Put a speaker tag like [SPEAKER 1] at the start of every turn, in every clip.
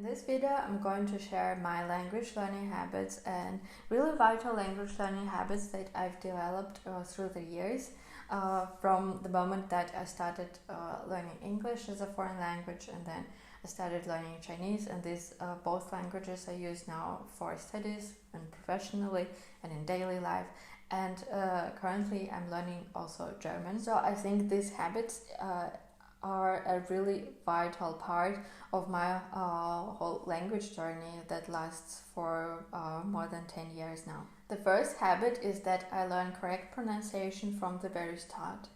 [SPEAKER 1] this video, I'm going to share my language learning habits and really vital language learning habits that I've developed through the years, from the moment that I started learning English as a foreign language, and then I started learning Chinese, and these both languages I use now for studies and professionally and in daily life. And currently I'm learning also German. So I think these habits are a really vital part of my whole language journey that lasts for more than 10 years now. The first habit is that I learn correct pronunciation from the very start.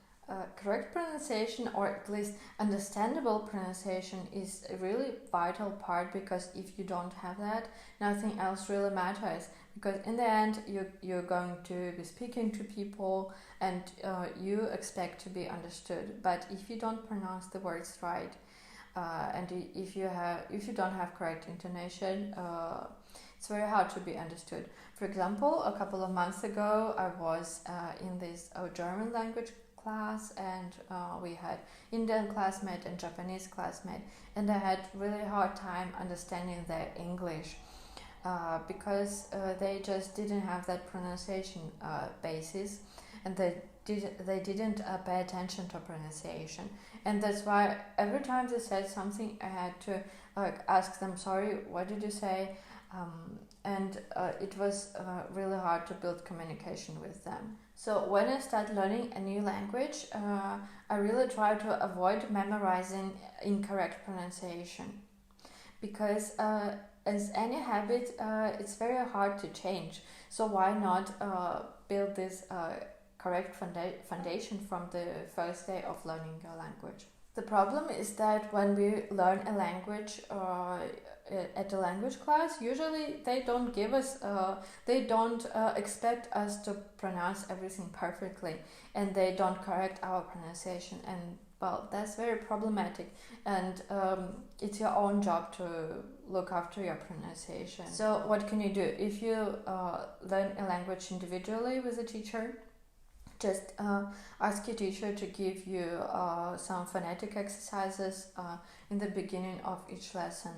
[SPEAKER 1] Correct pronunciation, or at least understandable pronunciation, is a really vital part, because if you don't have that, nothing else really matters. Because in the end, you're going to be speaking to people and you expect to be understood. But if you don't pronounce the words right, and if you don't have correct intonation, it's very hard to be understood. For example, a couple of months ago, I was in this German language class, and we had Indian classmate and Japanese classmate, and I had really hard time understanding their English because they just didn't have that pronunciation basis, and they didn't pay attention to pronunciation, and that's why every time they said something, I had to ask them, sorry, what did you say? And it was really hard to build communication with them. So when I start learning a new language, I really try to avoid memorizing incorrect pronunciation, because as any habit, it's very hard to change. So why not build this correct foundation from the first day of learning your language? The problem is that when we learn a language at a language class, usually they don't give us, they don't expect us to pronounce everything perfectly, and they don't correct our pronunciation, and well, that's very problematic, and it's your own job to look after your pronunciation. So what can you do? If you learn a language individually with a teacher, just ask your teacher to give you some phonetic exercises in the beginning of each lesson.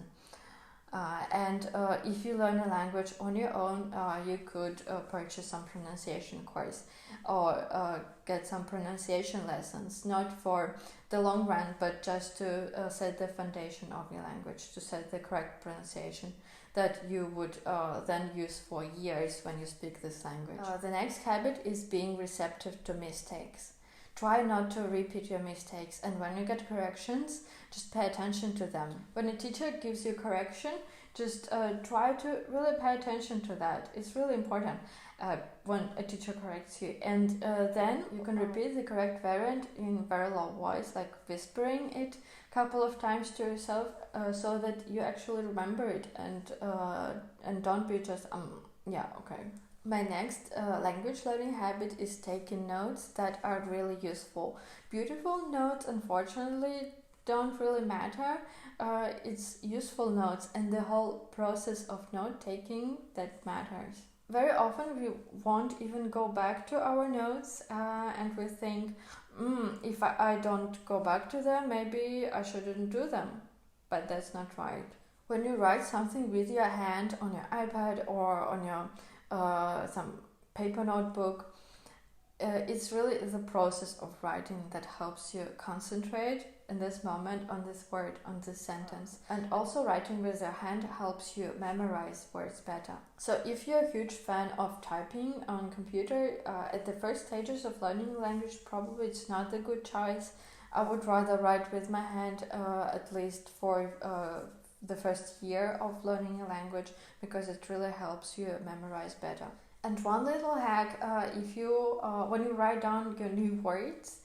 [SPEAKER 1] And if you learn a language on your own, you could purchase some pronunciation course, or get some pronunciation lessons, not for the long run, but just to set the foundation of your language, to set the correct pronunciation that you would then use for years when you speak this language. The next habit is being receptive to mistakes. Try not to repeat your mistakes, and when you get corrections, just pay attention to them. When a teacher gives you correction, just try to really pay attention to that. It's really important when a teacher corrects you, and then you can repeat the correct variant in very low voice, like whispering it a couple of times to yourself, so that you actually remember it, and don't be just yeah, okay. My next language learning habit is taking notes that are really useful. Beautiful notes, unfortunately, don't really matter. It's useful notes and the whole process of note taking that matters. Very often we won't even go back to our notes, and we think, if I don't go back to them, maybe I shouldn't do them. But that's not right. When you write something with your hand on your iPad or on your some paper notebook, it's really the process of writing that helps you concentrate in this moment on this word, on this sentence. And also writing with your hand helps you memorize words better. So if you're a huge fan of typing on computer, at the first stages of learning language, probably it's not a good choice. I would rather write with my hand, at least for the first year of learning a language, because it really helps you memorize better. And one little hack, if you when you write down your new words,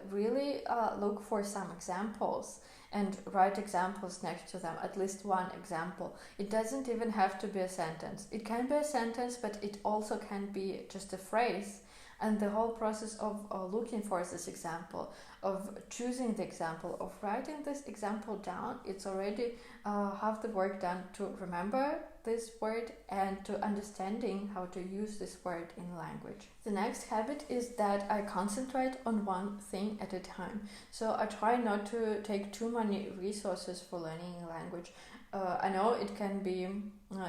[SPEAKER 1] really look for some examples and write examples next to them, at least one example. It doesn't even have to be a sentence. It can be a sentence, but it also can be just a phrase. And the whole process of looking for this example, of choosing the example, of writing this example down, it's already half the work done to remember this word and to understanding how to use this word in language. The next habit is that I concentrate on one thing at a time. So I try not to take too many resources for learning a language. I know it can be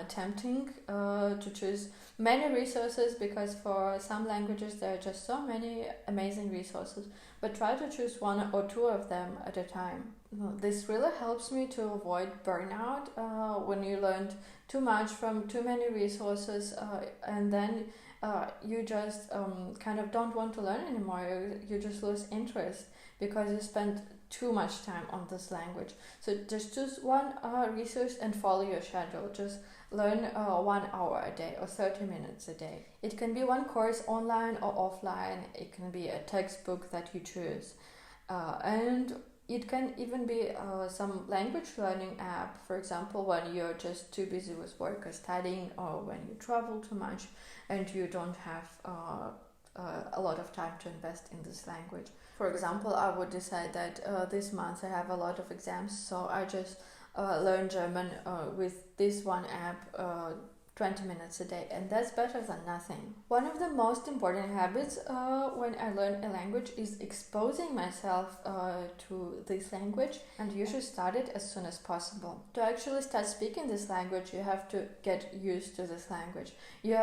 [SPEAKER 1] tempting to choose many resources, because for some languages there are just so many amazing resources, but try to choose one or two of them at a time. This really helps me to avoid burnout when you learned too much from too many resources, and then you just kind of don't want to learn anymore. You just lose interest because you spend too much time on this language. So just choose one resource and follow your schedule. Just learn 1 hour a day or 30 minutes a day. It can be one course online or offline. It can be a textbook that you choose. And it can even be some language learning app, for example, when you're just too busy with work or studying, or when you travel too much and you don't have a lot of time to invest in this language. For example, I would decide that this month I have a lot of exams, so I just learn German with this one app 20 minutes a day, and that's better than nothing. One of the most important habits when I learn a language is exposing myself to this language, and you should start it as soon as possible. To actually start speaking this language, you have to get used to this language. You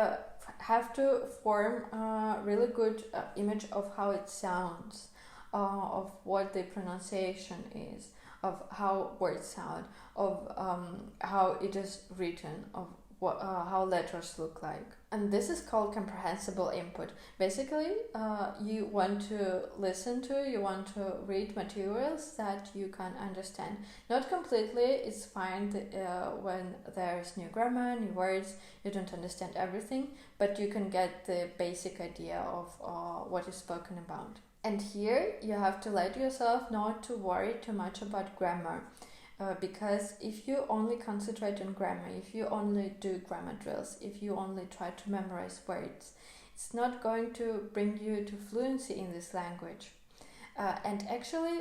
[SPEAKER 1] have to form a really good image of how it sounds, of what the pronunciation is, of how words sound, of how it is written, of how letters look like. And this is called comprehensible input. Basically, you want to listen to, you want to read materials that you can understand. Not completely, it's fine when there's new grammar, new words, you don't understand everything, but you can get the basic idea of what is spoken about. And here you have to let yourself not to worry too much about grammar. Because if you only concentrate on grammar, if you only do grammar drills, if you only try to memorize words, it's not going to bring you to fluency in this language. And actually,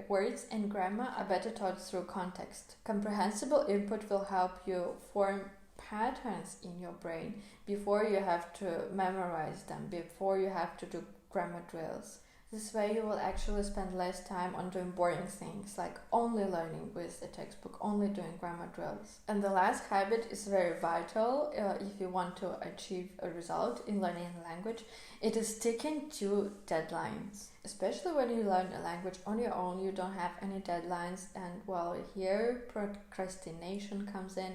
[SPEAKER 1] words and grammar are better taught through context. Comprehensible input will help you form patterns in your brain before you have to memorize them, before you have to do grammar drills. This way you will actually spend less time on doing boring things, like only learning with a textbook, only doing grammar drills. And the last habit is very vital if you want to achieve a result in learning a language. It is sticking to deadlines. Especially when you learn a language on your own, you don't have any deadlines, and well, here procrastination comes in.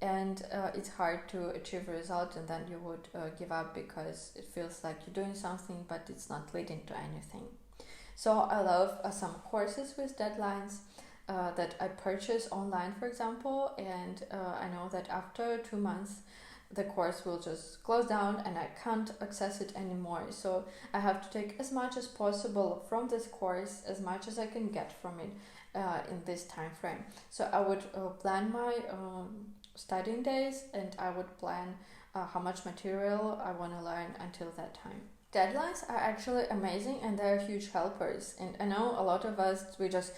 [SPEAKER 1] And it's hard to achieve a result, and then you would give up because it feels like you're doing something but it's not leading to anything. So I love some courses with deadlines that I purchase online, for example, and I know that after 2 months the course will just close down and I can't access it anymore. So I have to take as much as possible from this course, as much as I can get from it in this time frame. So I would plan my studying days, and I would plan how much material I want to learn until that time. Deadlines are actually amazing, and they're huge helpers. And I know a lot of us, we just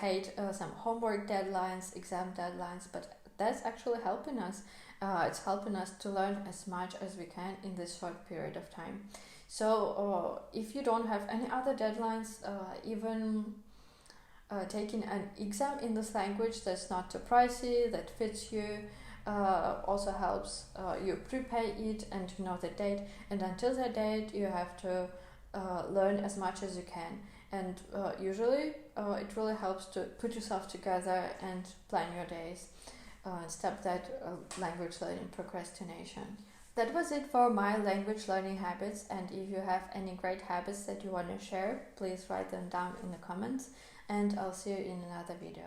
[SPEAKER 1] hate some homework deadlines, exam deadlines, but that's actually helping us. It's helping us to learn as much as we can in this short period of time. So if you don't have any other deadlines, even taking an exam in this language that's not too pricey, that fits you, also helps you prepare it and you know the date, and until that date you have to learn as much as you can. And usually it really helps to put yourself together and plan your days, stop that language learning procrastination. That was it for my language learning habits, and if you have any great habits that you want to share, please write them down in the comments, and I'll see you in another video.